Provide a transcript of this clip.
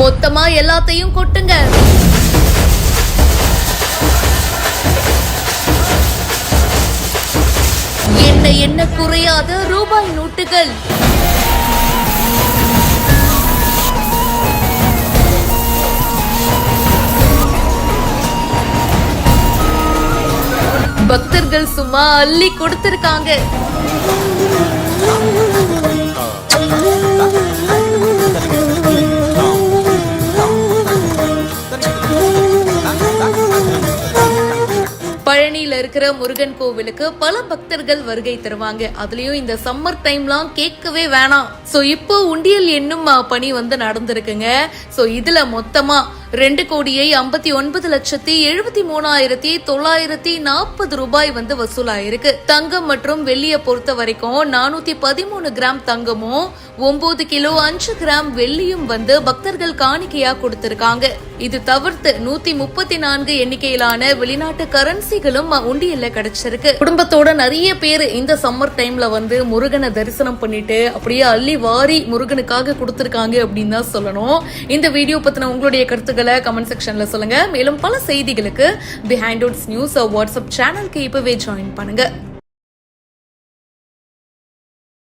மொத்தமா எல்லாத்தையும் கொட்டுங்க. என்ன குறையாத ரூபாய் நோட்டுகள். பக்தர்கள் சும்மா அள்ளி கொடுத்திருக்காங்க. பழனியில இருக்கிற முருகன் கோவிலுக்கு பல பக்தர்கள் வருகை தருவாங்க. அதுலயும் இந்த சம்மர் டைம்லாம் கேட்கவே வேணாம். சோ இப்போ உண்டியல் என்னும் பணி நடந்திருக்குங்க. சோ இதுல மொத்தமா 2,59,73,940 ரூபாய் வசூலாயிருக்கு. தங்கம் மற்றும் வெள்ளியை பொறுத்த வரைக்கும் 413 கிராம் தங்கமும் 9 கிலோ 5 கிராம் வெள்ளியும் பக்தர்கள் காணிக்கையா கொடுத்திருக்காங்க. இது தவிர்த்து 134 எண்ணிக்கையிலான வெளிநாட்டு கரன்சிகளும் உண்டியல்ல கிடைச்சிருக்கு. குடும்பத்தோட நிறைய பேர் இந்த சம்மர் டைம்ல முருகனை தரிசனம் பண்ணிட்டு அப்படியே அள்ளி வாரி முருகனுக்காக கொடுத்திருக்காங்க அப்படின்னு தான் சொல்லணும். இந்த வீடியோ பத்தின உங்களுடைய கருத்துக்களை கமெண்ட் செக்ஷன்ல சொல்லுங்க. மேலும் பல செய்திகளுக்கு பிஹைண்ட் நியூஸ் வாட்ஸ்அப் சேனலுக்கு இப்பவே ஜாயின் பண்ணுங்க.